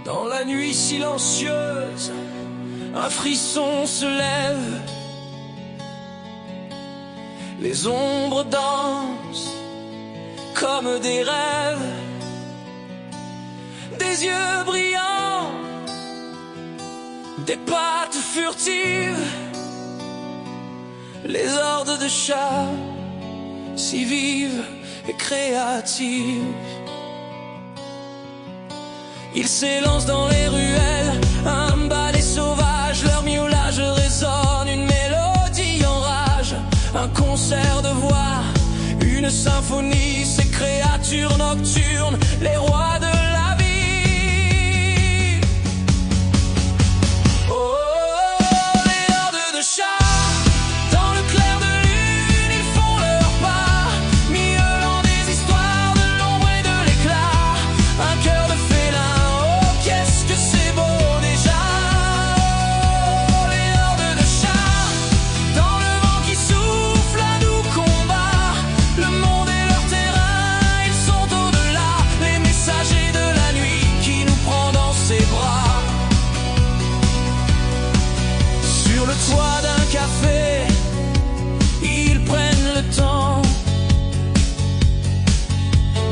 Dans la nuit silencieuse, un frisson se lève. Les ombres dansent comme des rêves. Des yeux brillants, des pattes furtives. Les hordes de chats, si vives et créatives. Ils s'élancent dans les ruelles, un ballet sauvage. Leur miaulage résonne, une mélodie en rage. Un concert de voix, une symphonie. Ces créatures nocturnes, les rois de la vie. Oh, oh, oh, les hordes de chats. Dans le clair de lune, ils font leur pas, miaulant des histoires de l'ombre et de l'éclat. Un cœur de félin, oh qu'est-ce que c'est beau déjà. Oh, les hordes de chats. Dans le vent qui souffle, un doux combat. Le monde est leur terrain, ils sont au-delà. Les messagers de la nuit qui nous prend dans ses bras. Sur le toit d'un café, ils prennent le temps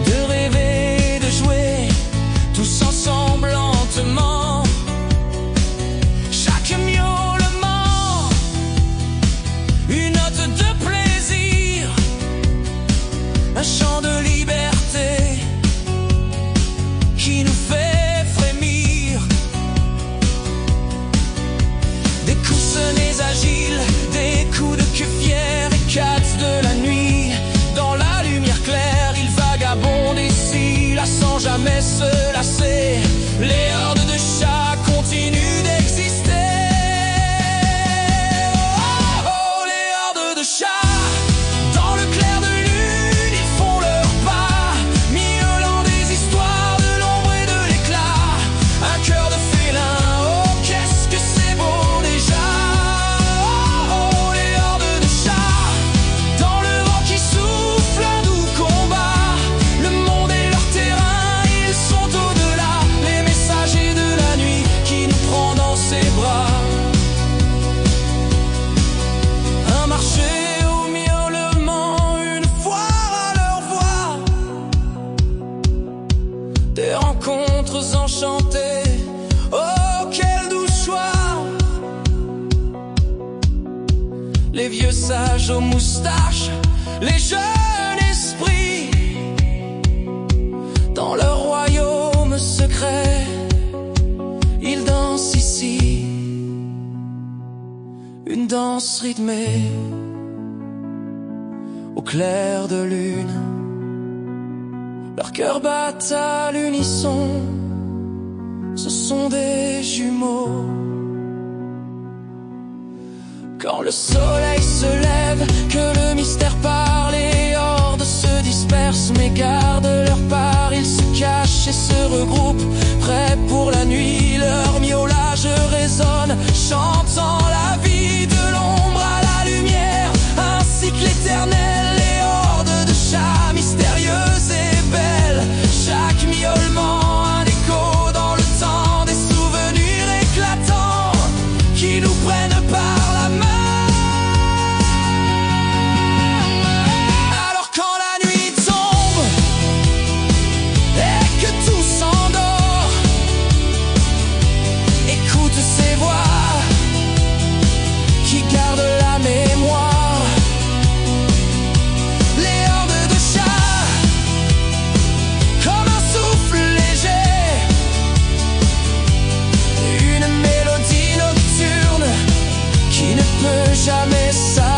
de rêver, de jouer, tous ensemble lentement. Chaque miaulement, une note de plaisir, un chant de liberté qui nous fait frémir. Des coussinets agiles, des coups de queue fiers et quatre de la nuit. Dans la lumière claire, ils vagabondent ici, là sans jamais se lasser. Les hordes de chats continuent d'exister. Oh, oh, les hordes de chats. Dans le clair de lune, ils font leur pas, miaulant des histoires de l'ombre et de l'éclat. Un cœur de félin, oh qu'est-ce que c'est beau déjà. Oh, oh, les hordes de chats. Dans le vent qui souffle, un doux combat. Le monde est leur terrain, ils sont au-delà. Les messagers de la nuit qui nous prend dans ses bras. Un marché au miaulement, une foire à leur voix. Des rencontres enchantées, oh quel doux choix. Les vieux sages aux moustaches, les jeunes esprits. Dans leur royaume secret, ils dansent ici. Une danse rythmée au clair de lune. Leurs cœurs battent à l'unisson, ce sont des jumeaux. Quand le soleil se lève, que le mystère part, les hordes se dispersent mais gardent leur part. Ils se cachent et se regroupent, prêts pour la nuit. Leur miaulage résonne, chantant la vie de l'ombre à la lumière, ainsi que l'éternel. Les hordes de chats mystérieuses et belles, chaque miaulement un écho dans le temps. Des souvenirs éclatants qui nous prennent par la main. Alors quand la nuit tombe et que tout s'endort, écoute ces voix qui gardent la mémoire. Les hordes de chats, comme un souffle léger, une mélodie nocturne qui ne peut jamais s'arrêter.